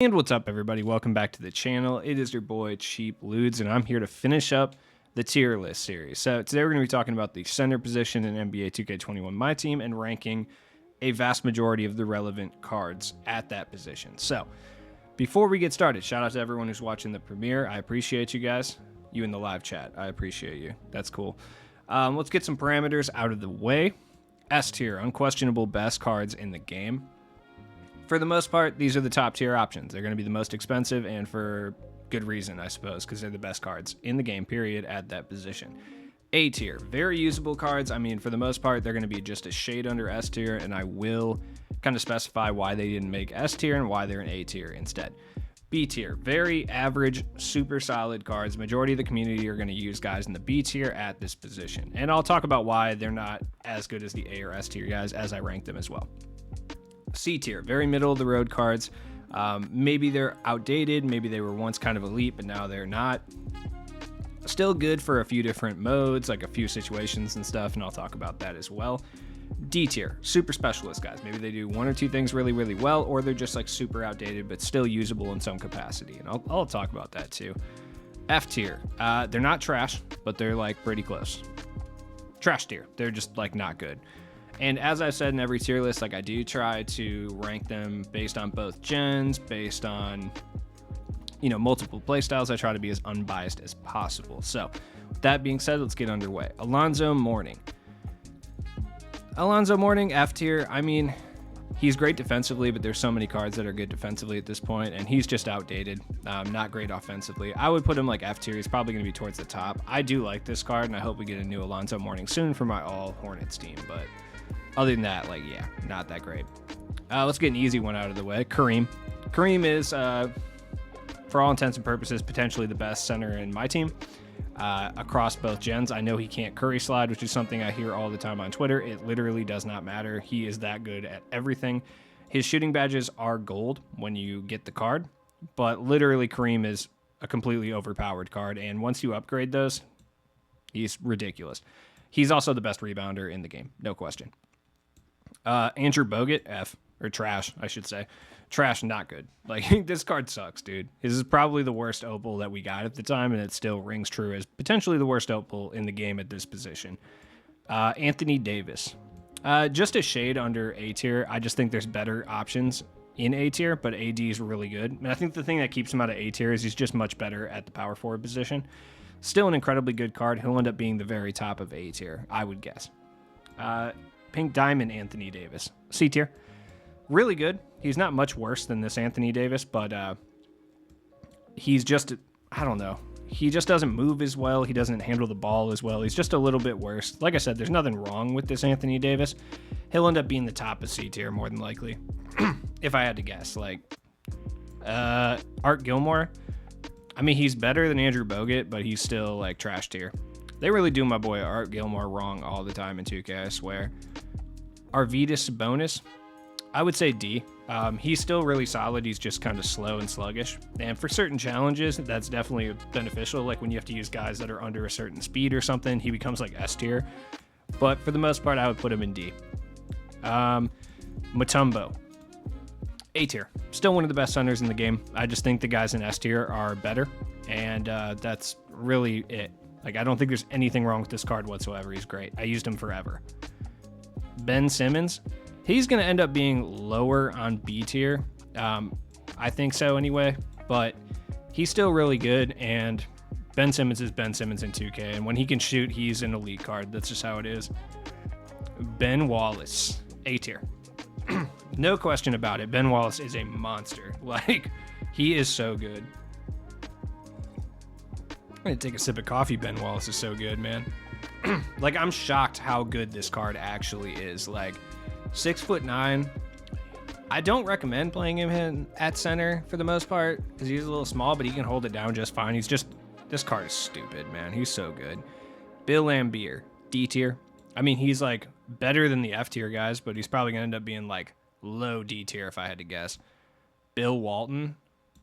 And what's up, everybody? Welcome back to the channel. It is your boy Cheap Ludes, and I'm here to finish up the tier list series. So today we're going to be talking about the center position in NBA 2K21 My Team and ranking a vast majority of the relevant cards at that position. So before we get started, shout out to everyone who's watching the premiere. I appreciate you guys. You in the live chat, I appreciate you. That's cool. Let's get some parameters out of the way. S tier, unquestionable best cards in the game. For the most part, these are the top tier options. They're going to be the most expensive, and for good reason, I suppose, because they're the best cards in the game, period, at that position. A tier, very usable cards. I mean, for the most part, they're going to be just a shade under S tier, and I will kind of specify why they didn't make S tier and why they're an A tier instead. B tier, very average, super solid cards. Majority of the community are going to use guys in the B tier at this position, and I'll talk about why they're not as good as the A or S tier guys as I rank them as well. C tier, very middle of the road cards. Maybe they're outdated, maybe they were once kind of elite, but now they're not. Still good for a few different modes, like a few situations and stuff, and I'll talk about that as well. D tier, super specialist guys. Maybe they do one or two things really, really well, or they're just like super outdated, but still usable in some capacity, and I'll talk about that too. F tier, they're not trash, but they're like pretty close. Trash tier, they're just like not good. And as I've said in every tier list, like I do try to rank them based on both gens, based on, you know, multiple playstyles. I try to be as unbiased as possible. So with that being said, let's get underway. Alonzo Mourning, F tier. I mean, he's great defensively, but there's so many cards that are good defensively at this point, and he's just outdated. Not great offensively. I would put him like F tier. He's probably going to be towards the top. I do like this card, and I hope we get a new Alonzo Mourning soon for my all Hornets team, but other than that, like, yeah, not that great. Let's get an easy one out of the way. Kareem. Kareem is, for all intents and purposes, potentially the best center in my team across both gens. I know he can't curry slide, which is something I hear all the time on Twitter. It literally does not matter. He is that good at everything. His shooting badges are gold when you get the card, but literally Kareem is a completely overpowered card, and once you upgrade those, he's ridiculous. He's also the best rebounder in the game, no question. Andrew Bogut, F, or trash, I should say. Trash, not good. Like, this card sucks, dude. This is probably the worst opal that we got at the time, and it still rings true as potentially the worst opal in the game at this position. Anthony Davis. Just a shade under A tier. I just think there's better options in A tier, but AD is really good. And I think the thing that keeps him out of A tier is he's just much better at the power forward position. Still an incredibly good card. He'll end up being the very top of A tier, I would guess. Pink Diamond Anthony Davis, C tier. Really good. He's not much worse than this Anthony Davis, but he's just, I don't know. He just doesn't move as well. He doesn't handle the ball as well. He's just a little bit worse. Like I said, there's nothing wrong with this Anthony Davis. He'll end up being the top of C tier more than likely, if I had to guess. Like, Art Gilmore, I mean, he's better than Andrew Bogut, but he's still like trash tier. They really do my boy Art Gilmore wrong all the time in 2K, I swear. Arvydas Sabonis, I would say D. He's still really solid. He's just kind of slow and sluggish. And for certain challenges, that's definitely beneficial. Like when you have to use guys that are under a certain speed or something, he becomes like S tier. But for the most part, I would put him in D. Mutombo, A tier. Still one of the best centers in the game. I just think the guys in S tier are better. And that's really it. Like, I don't think there's anything wrong with this card whatsoever. He's great. I used him forever. Ben Simmons, he's going to end up being lower on B tier. I think so anyway, but he's still really good, and Ben Simmons is Ben Simmons in 2K, and when he can shoot, he's an elite card. That's just how it is. Ben Wallace, A tier. No question about it. Ben Wallace is a monster. Like, he is so good. I'm going to take a sip of coffee. Ben Wallace is so good, man. Like, I'm shocked how good this card actually is. Like, 6'9". I don't recommend playing him at center for the most part because he's a little small, but he can hold it down just fine. He's just, this card is stupid, man. He's so good. Bill Laimbeer, D tier. I mean, he's like better than the F tier guys, but he's probably gonna end up being like low D tier if I had to guess. Bill Walton,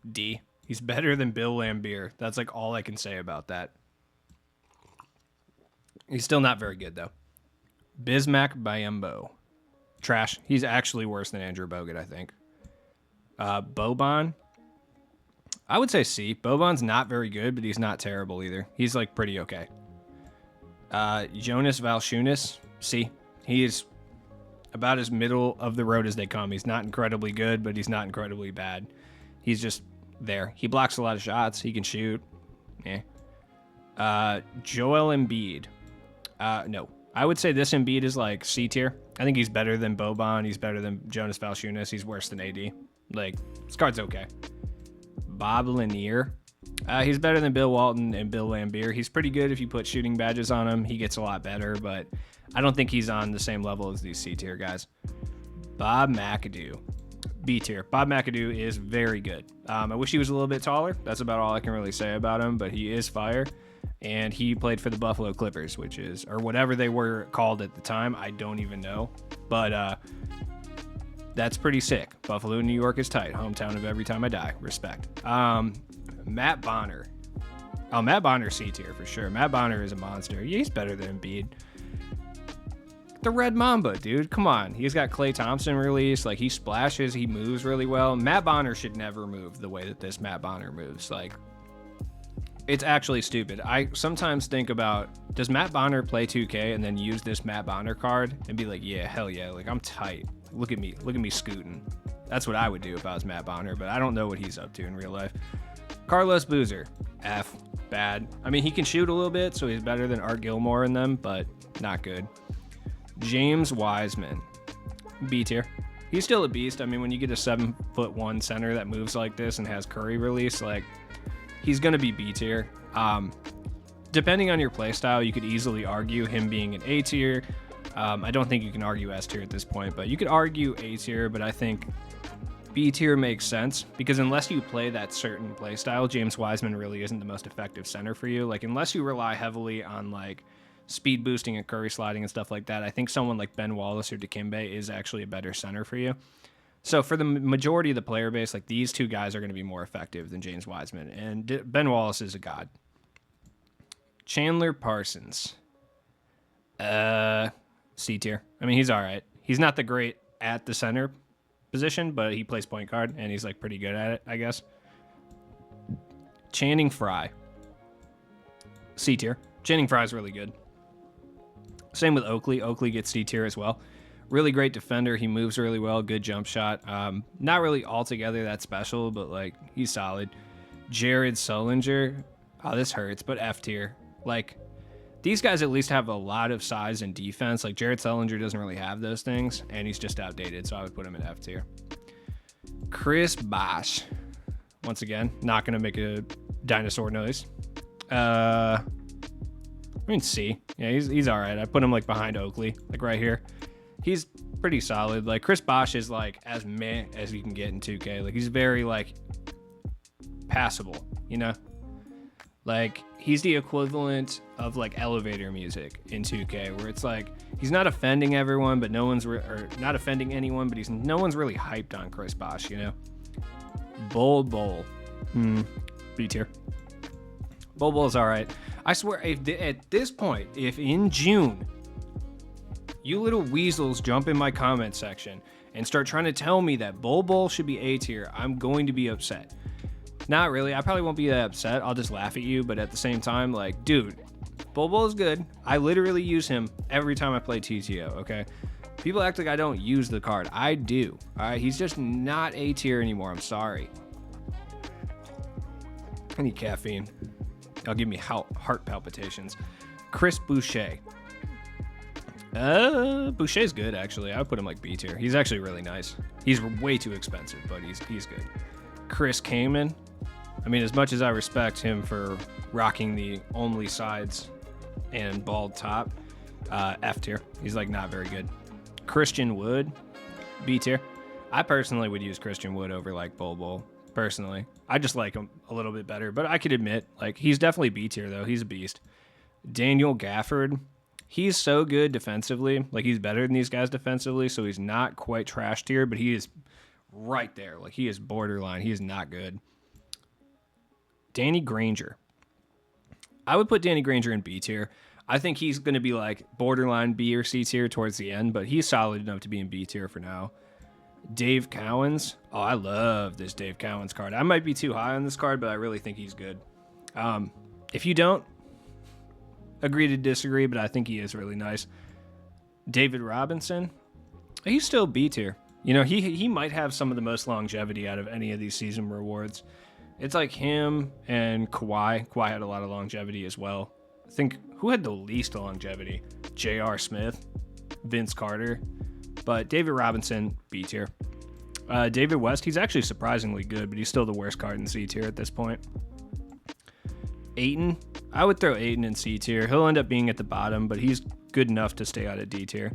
D. He's better than Bill Laimbeer. That's like all I can say about that. He's still not very good, though. Bismack Biyombo. Trash. He's actually worse than Andrew Bogut, I think. Boban. I would say C. Boban's not very good, but he's not terrible either. He's like pretty okay. Jonas Valanciunas, C. He is about as middle of the road as they come. He's not incredibly good, but he's not incredibly bad. He's just there. He blocks a lot of shots. He can shoot. Yeah. Joel Embiid. No. I would say this Embiid is like C tier. I think he's better than Boban. He's better than Jonas Valanciunas. He's worse than AD. Like, this card's okay. Bob Lanier. He's better than Bill Walton and Bill Laimbeer. He's pretty good if you put shooting badges on him. He gets a lot better, but I don't think he's on the same level as these C tier guys. Bob McAdoo. B tier. Bob McAdoo is very good. I wish he was a little bit taller. That's about all I can really say about him, but he is fire. And he played for the Buffalo Clippers, which is, or whatever they were called at the time. I don't even know. But that's pretty sick. Buffalo, New York is tight. Hometown of every time I die. Respect. Matt Bonner. Oh, Matt Bonner C tier for sure. Matt Bonner is a monster. Yeah, he's better than Embiid. The Red Mamba, dude. Come on. He's got Klay Thompson release. Like, he splashes. He moves really well. Matt Bonner should never move the way that this Matt Bonner moves. Like, it's actually stupid. I sometimes think about, does Matt Bonner play 2K and then use this Matt Bonner card and be like, yeah, hell yeah. Like, I'm tight. Look at me scooting. That's what I would do if I was Matt Bonner, but I don't know what he's up to in real life. Carlos Boozer. F. Bad. I mean, he can shoot a little bit, so he's better than Art Gilmore in them, but not good. James Wiseman. B tier. He's still a beast. I mean, when you get a 7'1" center that moves like this and has Curry release, like, he's going to be B tier. Depending on your playstyle, you could easily argue him being an A tier. I don't think you can argue S tier at this point, but you could argue A tier, but I think B tier makes sense because unless you play that certain playstyle, James Wiseman really isn't the most effective center for you. Like, unless you rely heavily on like speed boosting and Curry sliding and stuff like that, I think someone like Ben Wallace or Dikembe is actually a better center for you. So for the majority of the player base, like, these two guys are going to be more effective than James Wiseman, and Ben Wallace is a god. Chandler Parsons. C tier. I mean, he's all right. He's not the great at the center position, but he plays point guard, and he's like pretty good at it, I guess. Channing Frye. C tier. Channing Frye's really good. Same with Oakley. Oakley gets C tier as well. Really great defender. He moves really well. Good jump shot. Not really altogether that special, but like, he's solid. Jared Sullinger. Oh, this hurts, but F tier. Like, these guys at least have a lot of size and defense. Like, Jared Sullinger doesn't really have those things, and he's just outdated, so I would put him in F tier. Chris Bosh. Once again, not going to make a dinosaur noise. I mean, C. Yeah, he's all right. I put him like behind Oakley, like right here. He's pretty solid. Like, Chris Bosh is like as meh as you can get in 2K. Like, he's very like passable, you know? Like, he's the equivalent of like elevator music in 2K, where it's like he's not offending everyone, but no one's or not offending anyone, but no one's really hyped on Chris Bosh, you know? Bol Bol. B tier. Bol Bol's all right. I swear, if at this point, if in June you little weasels jump in my comment section and start trying to tell me that Bol Bol should be A tier, I'm going to be upset. Not really. I probably won't be that upset. I'll just laugh at you. But at the same time, like, dude, Bol Bol is good. I literally use him every time I play TTO, okay? People act like I don't use the card. I do. All right? He's just not A tier anymore. I'm sorry. I need caffeine. It'll give me heart palpitations. Chris Boucher. Boucher's good, actually. I would put him like B tier. He's actually really nice. He's way too expensive, but he's good. Chris Kaman. I mean, as much as I respect him for rocking the only sides and bald top, F tier. He's like not very good. Christian Wood, B tier. I personally would use Christian Wood over like Bol Bol. Personally, I just like him a little bit better, but I could admit, like, he's definitely B tier though. He's a beast. Daniel Gafford. He's so good defensively. Like, he's better than these guys defensively, so he's not quite trash tier, but he is right there. Like, he is borderline. He is not good. Danny Granger. I would put Danny Granger in B tier. I think he's going to be like borderline B or C tier towards the end, but he's solid enough to be in B tier for now. Dave Cowens. Oh, I love this Dave Cowens card. I might be too high on this card, but I really think he's good. If you don't, agree to disagree, but I think he is really nice. David Robinson. He's still B tier. You know, he might have some of the most longevity out of any of these season rewards. It's like him and Kawhi. Kawhi had a lot of longevity as well. I think who had the least longevity? J.R. Smith, Vince Carter. But David Robinson, B tier. David West, he's actually surprisingly good, but he's still the worst card in C tier at this point. Ayton, I would throw Ayton in C tier. He'll end up being at the bottom, but he's good enough to stay out of D tier.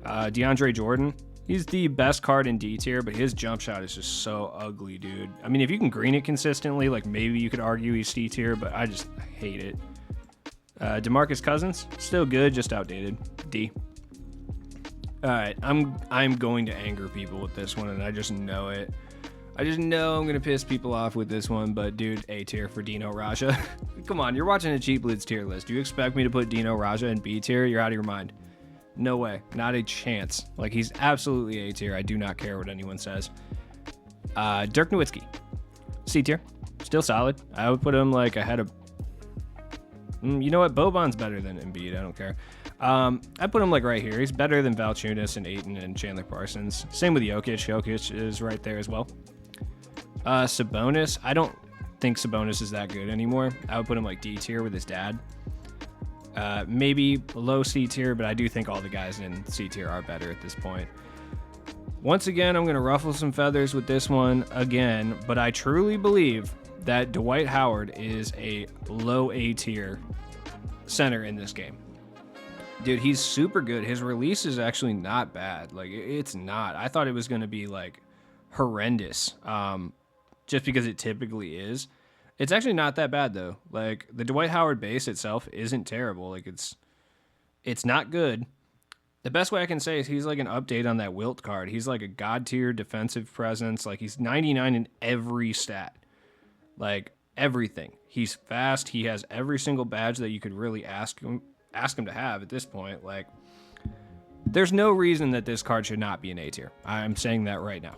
DeAndre Jordan, he's the best card in D tier, but his jump shot is just so ugly, dude. I mean, if you can green it consistently, like maybe you could argue he's C tier, but I just hate it. DeMarcus Cousins, still good, just outdated. D. All right, I'm going to anger people with this one, and I just know it. I just know I'm going to piss people off with this one, but dude, A tier for Dino Raja. Come on, you're watching a Cheap Blitz tier list. Do you expect me to put Dino Raja in B tier? You're out of your mind. No way. Not a chance. Like, he's absolutely A tier. I do not care what anyone says. Dirk Nowitzki. C tier. Still solid. I would put him, like, ahead of... you know what? Boban's better than Embiid. I don't care. I put him, like, right here. He's better than Valanciunas and Ayton and Chandler Parsons. Same with Jokic. Jokic is right there as well. Sabonis. I don't think Sabonis is that good anymore. I would put him, like, D tier with his dad. Maybe low C tier, but I do think all the guys in C tier are better at this point. Once again, I'm going to ruffle some feathers with this one again, but I truly believe that Dwight Howard is a low A tier center in this game. Dude, he's super good. His release is actually not bad. Like, it's not. I thought it was going to be, like, horrendous, just because it typically is. It's actually not that bad, though. Like, the Dwight Howard base itself isn't terrible. Like, it's not good. The best way I can say is he's like an update on that Wilt card. He's like a god-tier defensive presence. Like, he's 99 in every stat. Like, everything. He's fast. He has every single badge that you could really ask him to have at this point. Like, there's no reason that this card should not be an A tier. I'm saying that right now.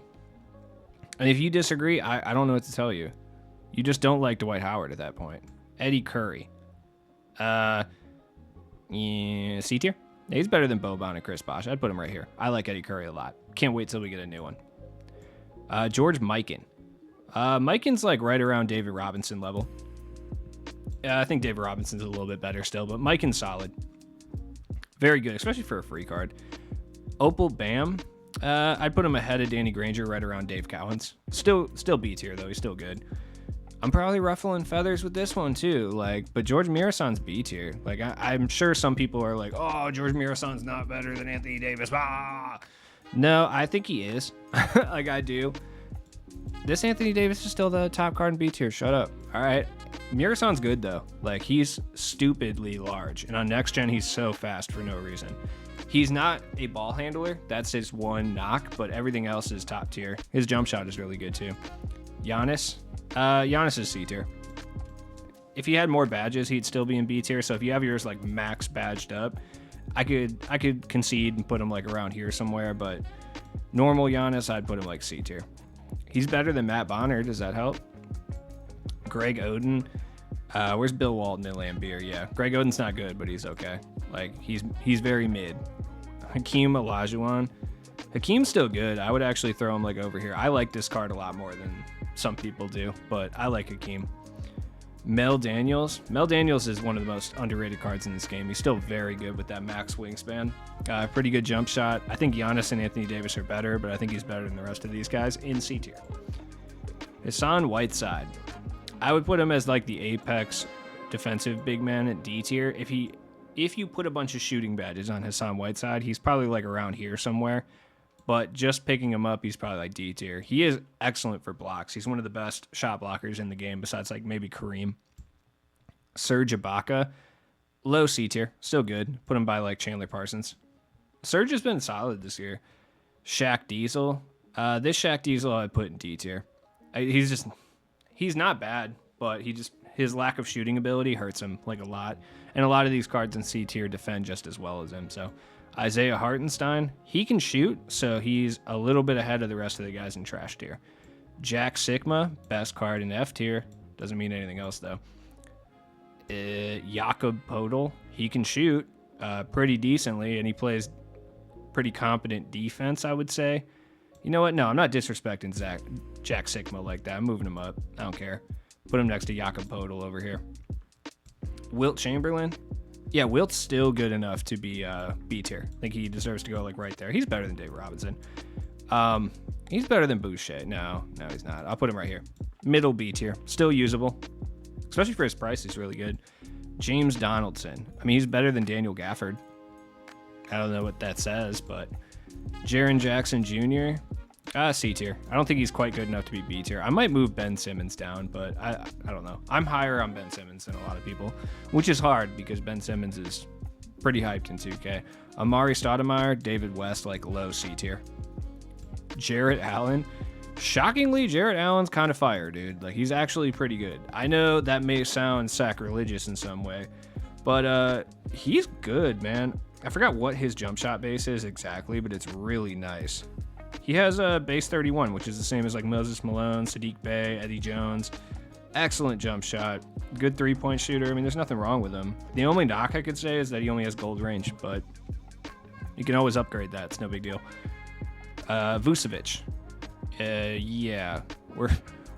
And if you disagree, I don't know what to tell you. You just don't like Dwight Howard at that point. Eddie Curry. Yeah, C tier? He's better than Boban and Chris Bosh. I'd put him right here. I like Eddie Curry a lot. Can't wait till we get a new one. George Mikan. Mikan's like right around David Robinson level. I think David Robinson's a little bit better still, but Mikan's solid. Very good, especially for a free card. Opal Bam. I'd put him ahead of Danny Granger, right around Dave Cowens. Still B tier though. He's still good. I'm probably ruffling feathers with this one too. Like, but George Mirasan's B tier. Like, I'm sure some people are like, "Oh, George Mirasan's not better than Anthony Davis." Ah! No, I think he is. Like, I do. This Anthony Davis is still the top card in B tier. Shut up. All right. Mirasan's good though. Like, he's stupidly large, and on next gen, he's so fast for no reason. He's not a ball handler. That's his one knock, but everything else is top tier. His jump shot is really good too. Giannis. Giannis is C tier. If he had more badges, he'd still be in B tier. So if you have yours like max badged up, I could concede and put him like around here somewhere. But normal Giannis, I'd put him like C tier. He's better than Matt Bonner. Does that help? Greg Oden. Where's Bill Walton and Lambeer? Yeah, Greg Oden's not good, but he's okay. Like, he's very mid. Hakeem Olajuwon. Hakeem's still good. I would actually throw him like over here. I like this card a lot more than some people do, but I like Hakeem. Mel Daniels. Mel Daniels is one of the most underrated cards in this game. He's still very good with that max wingspan. Pretty good jump shot. I think Giannis and Anthony Davis are better, but I think he's better than the rest of these guys in C tier. Hassan Whiteside. I would put him as like the apex defensive big man at D tier. If you put a bunch of shooting badges on Hassan Whiteside, he's probably like around here somewhere. But just picking him up, he's probably like D tier. He is excellent for blocks. He's one of the best shot blockers in the game, besides like maybe Kareem. Serge Ibaka, low C tier, still good. Put him by like Chandler Parsons. Serge has been solid this year. Shaq Diesel. This Shaq Diesel I'd put in D tier. He's not bad, but his lack of shooting ability hurts him like a lot. And a lot of these cards in C tier defend just as well as him, so Isaiah Hartenstein, he can shoot, so he's a little bit ahead of the rest of the guys in trash tier. Jack Sikma, best card in F tier. Doesn't mean anything else, though. Jakob Podol, he can shoot pretty decently, and he plays pretty competent defense, I would say. You know what? No, I'm not disrespecting Jack Sikma like that. I'm moving him up. I don't care. Put him next to Jakob Podol over here. Wilt Chamberlain. Yeah, Wilt's still good enough to be B tier. I think he deserves to go like right there. He's better than Dave Robinson. He's better than Boucher. No, he's not. I'll put him right here. Middle B tier. Still usable. Especially for his price, he's really good. James Donaldson. I mean, he's better than Daniel Gafford. I don't know what that says, but Jaren Jackson Jr. C tier. I don't think he's quite good enough to be B tier. I might move Ben Simmons down, but I don't know. I'm higher on Ben Simmons than a lot of people, which is hard because Ben Simmons is pretty hyped in 2K. Amari Stoudemire, David West, like low C tier. Jarrett Allen. Shockingly, Jarrett Allen's kind of fire, dude. Like, he's actually pretty good. I know that may sound sacrilegious in some way, but he's good, man. I forgot what his jump shot base is exactly, but it's really nice. He has a base 31, which is the same as like Moses Malone, Sadiq Bey, Eddie Jones. Excellent jump shot. Good three-point shooter. I mean, there's nothing wrong with him. The only knock I could say is that he only has gold range, but you can always upgrade that. It's no big deal. Vucevic. Yeah.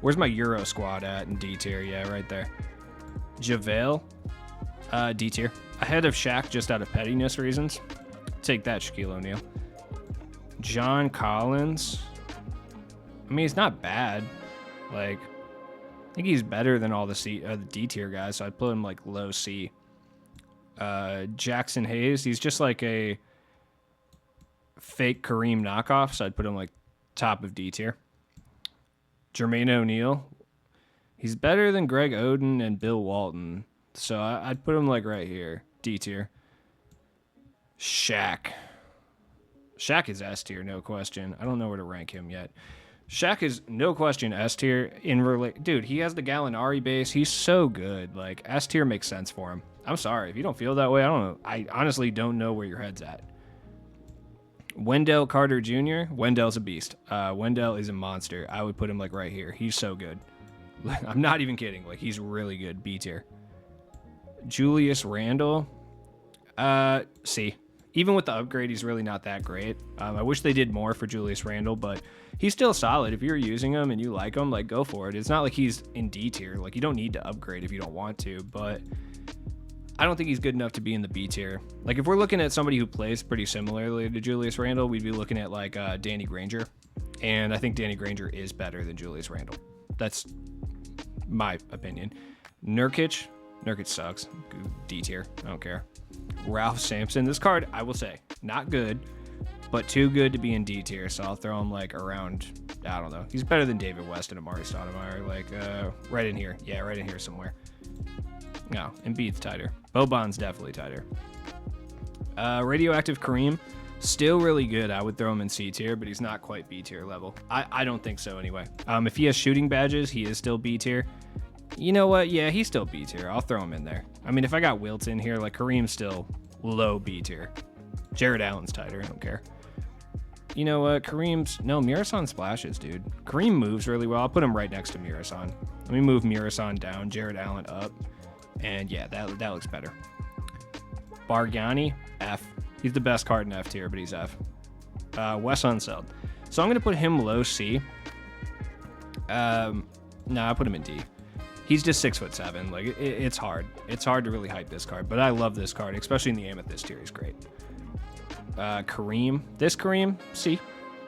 Where's my Euro squad at in D tier? Yeah, right there. JaVale. D tier. Ahead of Shaq just out of pettiness reasons. Take that, Shaquille O'Neal. John Collins. I mean, he's not bad. Like, I think he's better than all the D tier guys, so I'd put him like low C. Jackson Hayes. He's just like a fake Kareem knockoff, so I'd put him like top of D tier. Jermaine O'Neal. He's better than Greg Oden and Bill Walton, so I'd put him like right here. D tier. Shaq is S tier, no question. I don't know where to rank him yet. Shaq is no question S tier dude, he has the Gallinari base. He's so good. Like, S tier makes sense for him. I'm sorry if you don't feel that way. I don't know. I honestly don't know where your head's at. Wendell Carter Jr. Wendell's a beast. Wendell is a monster. I would put him like right here. He's so good. I'm not even kidding. Like, he's really good. B tier. Julius Randle. C. Even with the upgrade, he's really not that great. I wish they did more for Julius Randle, but he's still solid. If you're using him and you like him, like, go for it. It's not like he's in D tier. Like, you don't need to upgrade if you don't want to, but I don't think he's good enough to be in the B tier. Like, if we're looking at somebody who plays pretty similarly to Julius Randle, we'd be looking at, like, Danny Granger. And I think Danny Granger is better than Julius Randle. That's my opinion. Nurkic sucks. D tier. I don't care. Ralph Sampson. This card, I will say, not good, but too good to be in D tier, so I'll throw him, like, around, I don't know. He's better than David West and Amari Stoudemire. Like, right in here. Yeah, right in here somewhere. No, Embiid's tighter. Boban's definitely tighter. Radioactive Kareem, still really good. I would throw him in C tier, but he's not quite B tier level. I don't think so anyway. If he has shooting badges, he is still B tier. You know what? Yeah, he's still B tier. I'll throw him in there. I mean, if I got Wilt in here, like, Kareem's still low B tier. Jared Allen's tighter. I don't care. You know what? Mirasan splashes, dude. Kareem moves really well. I'll put him right next to Mirasan. Let me move Mirasan down, Jared Allen up. And yeah, that looks better. Bargnani, F. He's the best card in F tier, but he's F. Wes Unseld. So I'm going to put him low C. I'll put him in D. He's just 6'7". Like, it's hard. It's hard to really hype this card, but I love this card, especially in the Amethyst tier. He's great. Kareem. This Kareem, C.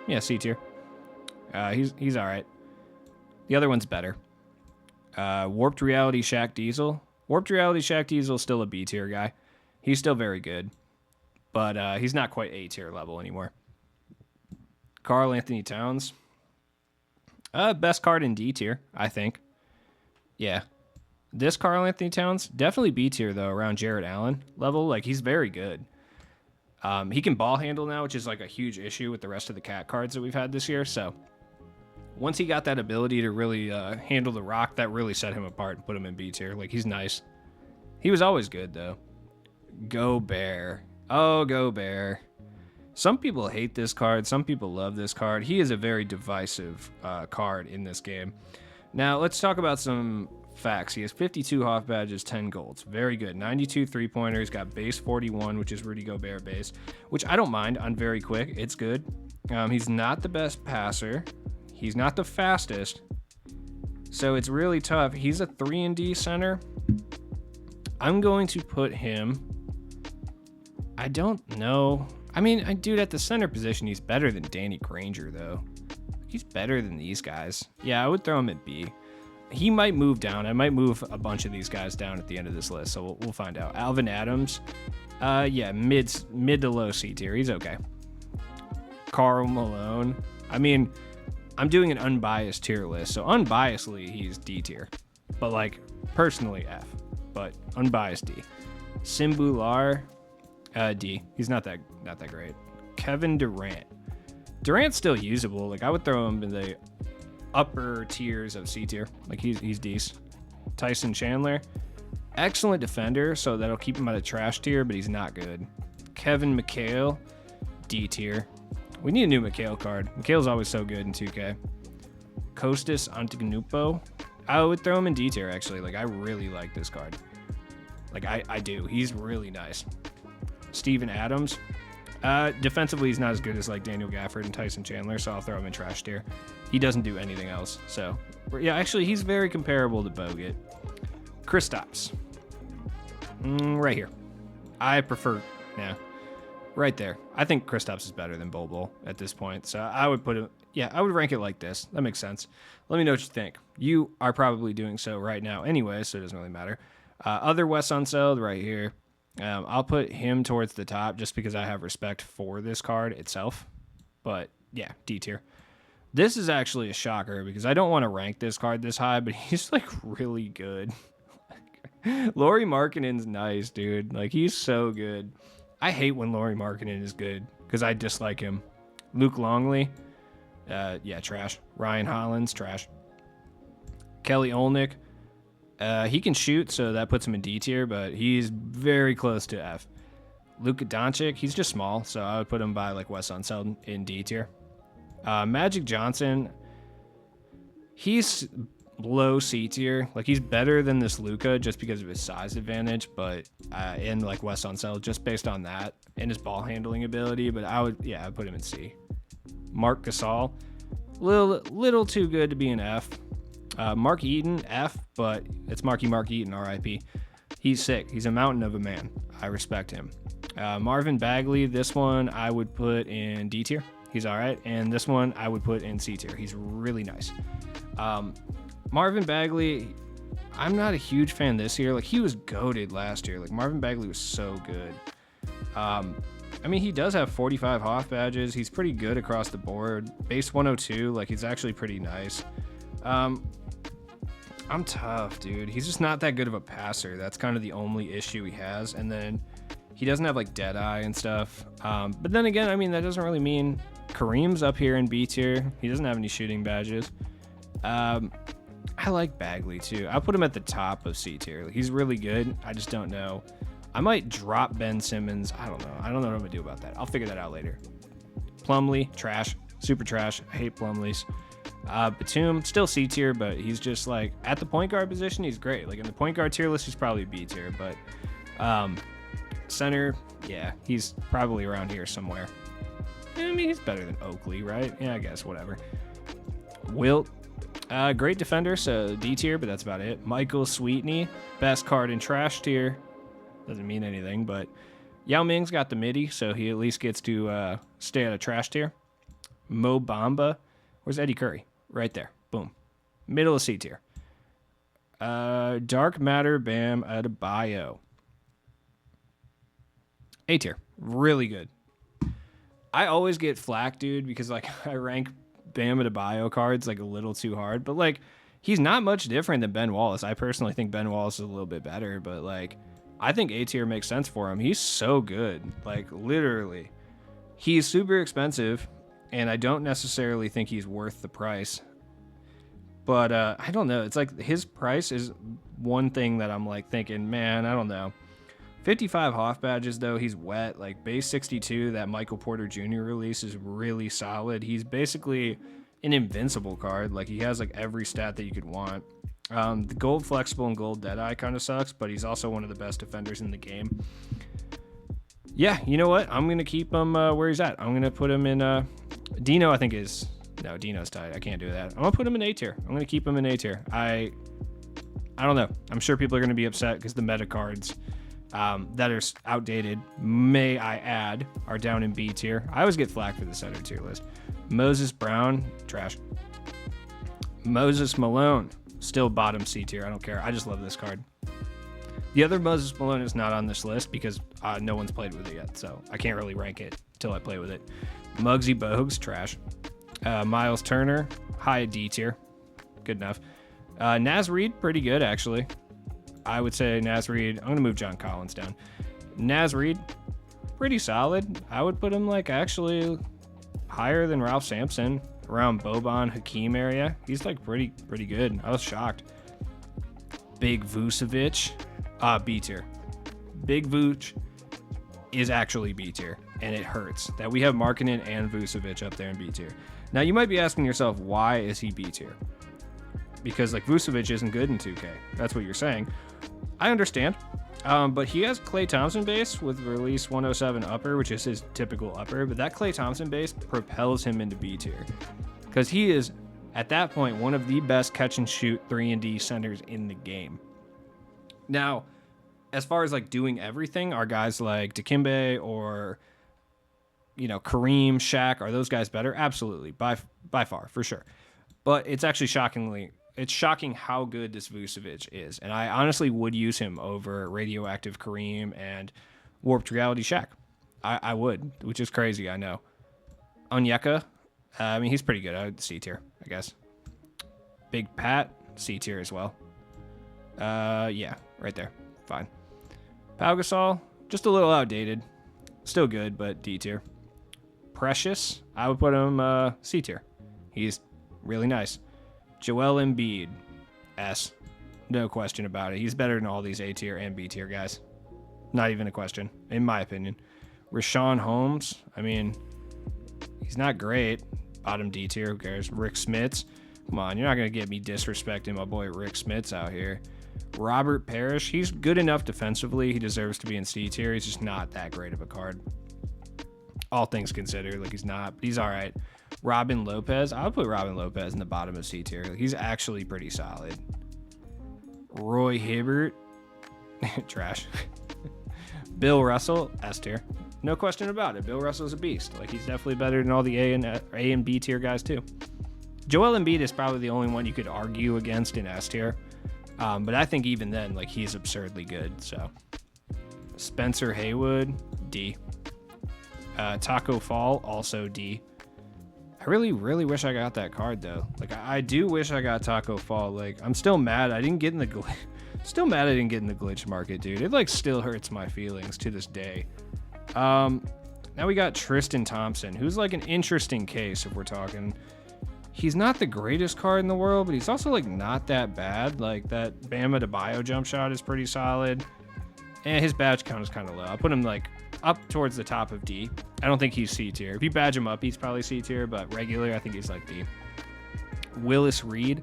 Yeah, C tier. He's all right. The other one's better. Warped Reality Shaq Diesel. Warped Reality Shaq Diesel is still a B tier guy. He's still very good, but he's not quite A tier level anymore. Karl Anthony Towns. Best card in D tier, I think. Yeah. This Karl Anthony Towns, definitely B tier, though, around Jared Allen level. Like, he's very good. He can ball handle now, which is, like, a huge issue with the rest of the cat cards that we've had this year. So once he got that ability to really handle the rock, that really set him apart and put him in B tier. Like, he's nice. He was always good, though. Gobert. Oh, Gobert. Some people hate this card. Some people love this card. He is a very divisive card in this game. Now, let's talk about some facts. He has 52 Hoff badges, 10 golds. Very good. 92 three-pointers. Got base 41, which is Rudy Gobert base, which I don't mind on very quick. It's good. He's not the best passer. He's not the fastest. So it's really tough. He's a 3-and-D center. I'm going to put him... I don't know. I mean, dude, at the center position, he's better than Danny Granger, though. He's better than these guys. Yeah, I would throw him at B. He might move down. I might move a bunch of these guys down at the end of this list, so we'll find out. Alvin Adams, yeah, mid to low C tier. He's okay. Karl Malone. I mean, I'm doing an unbiased tier list, so unbiasedly, he's D tier. But, like, personally, F. But unbiased D. Simbular, D. He's not that great. Kevin Durant. Durant's still usable. Like, I would throw him in the upper tiers of C tier. Like, he's decent. Tyson Chandler, excellent defender, so that'll keep him out of trash tier, but he's not good. Kevin McHale, D tier. We need a new McHale card. McHale's always so good in 2K. Kostas Antetokounmpo, I would throw him in D tier, actually. Like, I really like this card. Like, I do. He's really nice. Steven Adams. Defensively, he's not as good as like Daniel Gafford and Tyson Chandler, so I'll throw him in trash tier. He doesn't do anything else. So, yeah, actually, he's very comparable to Bogut. Kristaps. Right here. I prefer, yeah, right there. I think Kristaps is better than Bol Bol at this point. So I would put him, yeah, I would rank it like this. That makes sense. Let me know what you think. You are probably doing so right now anyway, so it doesn't really matter. Other Wes Unseld right here. I'll put him towards the top just because I have respect for this card itself. But, yeah, D tier. This is actually a shocker because I don't want to rank this card this high, but he's, like, really good. Lauri Markkanen's nice, dude. Like, he's so good. I hate when Lauri Markkanen is good because I dislike him. Luke Longley, yeah, trash. Ryan Hollins, trash. Kelly Olynyk. He can shoot, so that puts him in D tier, but he's very close to F. Luka Doncic, he's just small, so I would put him by like Wes Unseld in D tier. Magic Johnson, he's low C tier. Like, he's better than this Luka just because of his size advantage, but and like Wes Unseld just based on that and his ball handling ability. But I'd put him in C. Mark Gasol, little too good to be an F. Mark Eaton, F, but it's Mark Eaton, RIP. He's sick. He's a mountain of a man. I respect him. Marvin Bagley, this one I would put in D tier. He's all right. And this one I would put in C tier. He's really nice. Marvin Bagley, I'm not a huge fan this year. Like, he was goated last year. Like, Marvin Bagley was so good. I mean, he does have 45 Hoff badges. He's pretty good across the board. Base 102, like, he's actually pretty nice. I'm tough, dude. He's just not that good of a passer. That's kind of the only issue he has. And then he doesn't have like Deadeye and stuff. But then again, I mean, that doesn't really mean Kareem's up here in B tier. He doesn't have any shooting badges. I like Bagley too. I'll put him at the top of C tier. He's really good. I just don't know. I might drop Ben Simmons. I don't know. I don't know what I'm gonna do about that. I'll figure that out later. Plumlee, trash. Super trash. I hate Plumlees. Batum, still C tier, but he's just like at the point guard position, he's great. Like in the point guard tier list, he's probably B tier, but center, yeah, he's probably around here somewhere. I mean, he's better than Oakley, right? Yeah, I guess, whatever. Wilt, great defender, so D tier, but that's about it. Michael Sweetney, best card in trash tier. Doesn't mean anything, but Yao Ming's got the midi, so he at least gets to stay out of trash tier. Mo Bamba, where's Eddie Curry? Right there. Boom. Middle of C tier. Dark Matter Bam Adebayo. A tier. Really good. I always get flack, dude, because like I rank Bam Adebayo cards like a little too hard, but like he's not much different than Ben Wallace. I personally think Ben Wallace is a little bit better, but like I think A tier makes sense for him. He's so good. Like literally. He's super expensive. And I don't necessarily think he's worth the price. But I don't know. It's like his price is one thing that I'm like thinking, man, I don't know. 55 Hoff badges, though, he's wet. Like, base 62, that Michael Porter Jr. release is really solid. He's basically an invincible card. Like, he has, like, every stat that you could want. The gold flexible and gold Deadeye kind of sucks, but he's also one of the best defenders in the game. Yeah, you know what? I'm going to keep him where he's at. I'm going to put him in... Dino, I think, is... No, Dino's tied. I can't do that. I'm going to put him in A tier. I'm going to keep him in A tier. I don't know. I'm sure people are going to be upset because the meta cards that are outdated, may I add, are down in B tier. I always get flack for the center tier list. Moses Brown, trash. Moses Malone, still bottom C tier. I don't care. I just love this card. The other Moses Malone is not on this list because no one's played with it yet, so I can't really rank it until I play with it. Muggsy Bogues, trash. Miles Turner, high D tier. Good enough. Naz Reid, pretty good, actually. I would say Naz Reid. I'm going to move John Collins down. Naz Reid, pretty solid. I would put him, like, actually higher than Ralph Sampson, around Boban, Hakeem area. He's, like, pretty good. I was shocked. Big Vucevic, B tier. Big Vooch is actually B tier, and it hurts that we have Markkanen and Vucevic up there in B tier. Now, you might be asking yourself, why is he B tier? Because, like, Vucevic isn't good in 2K. That's what you're saying. I understand. But he has Klay Thompson base with release 107 upper, which is his typical upper. But that Klay Thompson base propels him into B tier. Because he is, at that point, one of the best catch-and-shoot 3-and-D centers in the game. Now, as far as, like, doing everything, are guys like Dikembe or... you know, Kareem, Shaq, are those guys better? Absolutely, by far, for sure. But it's actually shocking how good this Vucevic is. And I honestly would use him over Radioactive Kareem and Warped Reality Shaq. I would, which is crazy, I know. Onyeka, I mean, he's pretty good. I would C tier, I guess. Big Pat, C tier as well. Yeah, right there. Fine. Pau Gasol, just a little outdated. Still good, but D tier. Precious, I would put him C tier. He's really nice. Joel Embiid, S. No question about it. He's better than all these A tier and B tier guys. Not even a question, in my opinion. Rashawn Holmes, I mean, he's not great. Bottom D tier, who cares? Rick Smits, come on, you're not going to get me disrespecting my boy Rick Smits out here. Robert Parrish, he's good enough defensively. He deserves to be in C tier. He's just not that great of a card. All things considered, like, he's not, but he's all right. Robin Lopez, I would put Robin Lopez in the bottom of C tier. Like, he's actually pretty solid. Roy Hibbert, trash. Bill Russell, S tier. No question about it. Bill Russell's a beast. Like, he's definitely better than all the A and B tier guys too. Joel Embiid is probably the only one you could argue against in S tier. But I think even then, like, he's absurdly good. So Spencer Haywood, D. Taco Fall, also D. I really wish I got that card though. Like, I do wish I got Taco Fall. Like, I'm still mad I didn't get in the glitch market, dude. It, like, still hurts my feelings to this day. Now we got Tristan Thompson, who's, like, an interesting case if we're talking. He's not the greatest card in the world, but he's also, like, not that bad. Like, that Bama to Bio jump shot is pretty solid. And his badge count is kind of low. I'll put him, like, up towards the top of D. I don't think he's C tier. If you badge him up, he's probably C tier, but regular, I think he's, like, D. Willis Reed.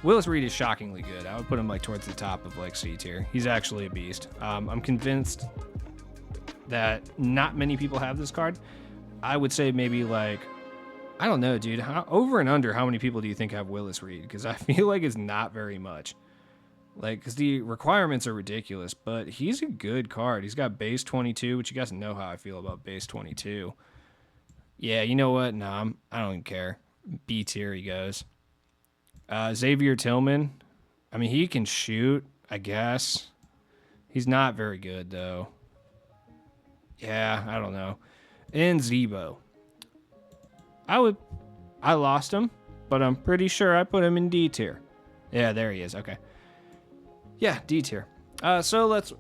Willis Reed is shockingly good. I would put him, like, towards the top of, like, C tier. He's actually a beast. I'm convinced that not many people have this card. I would say maybe, like, I don't know, dude. Over and under, how many people do you think have Willis Reed? Because I feel like it's not very much. Like, because the requirements are ridiculous, but he's a good card. He's got base 22, which you guys know how I feel about base 22. Yeah, you know what? No, I don't even care. B tier he goes. Xavier Tillman. I mean, he can shoot, I guess. He's not very good, though. Yeah, I don't know. And Zebo. I lost him, but I'm pretty sure I put him in D tier. Yeah, there he is. Okay. Yeah, D tier. So let's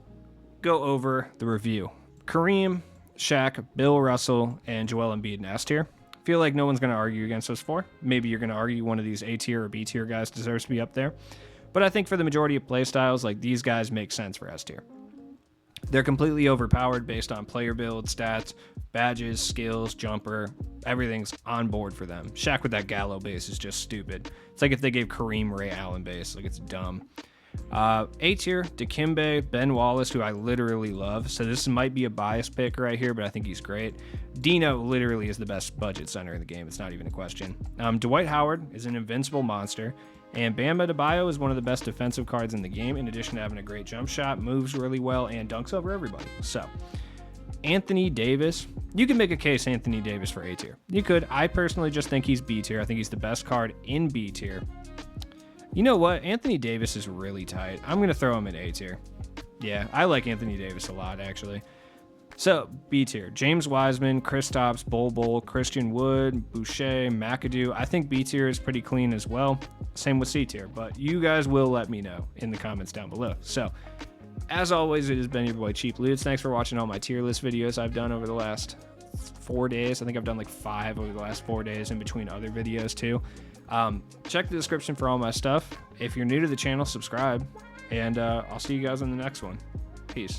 go over the review. Kareem, Shaq, Bill Russell, and Joel Embiid in S tier. Feel like no one's going to argue against those four. Maybe you're going to argue one of these A tier or B tier guys deserves to be up there. But I think for the majority of play styles, like, these guys make sense for S tier. They're completely overpowered based on player build, stats, badges, skills, jumper. Everything's on board for them. Shaq with that Gallo base is just stupid. It's like if they gave Kareem Ray Allen base. Like, it's dumb. A tier, Dikembe, Ben Wallace, who I literally love. So this might be a bias pick right here, but I think he's great. Dino literally is the best budget center in the game. It's not even a question. Dwight Howard is an invincible monster. And Bam Adebayo is one of the best defensive cards in the game, in addition to having a great jump shot, moves really well, and dunks over everybody. So, Anthony Davis. You can make a case Anthony Davis for A tier. You could. I personally just think he's B tier. I think he's the best card in B tier. You know what? Anthony Davis is really tight. I'm going to throw him in A tier. Yeah, I like Anthony Davis a lot, actually. So, B tier. James Wiseman, Kristaps, Bol Bol, Christian Wood, Boucher, McAdoo. I think B tier is pretty clean as well. Same with C tier, but you guys will let me know in the comments down below. So, as always, it has been your boy Cheap Loots. Thanks for watching all my tier list videos I've done over the last 4 days. I think I've done like 5 over the last 4 days in between other videos too. Check the description for all my stuff. If you're new to the channel, subscribe, and I'll see you guys in the next one. Peace.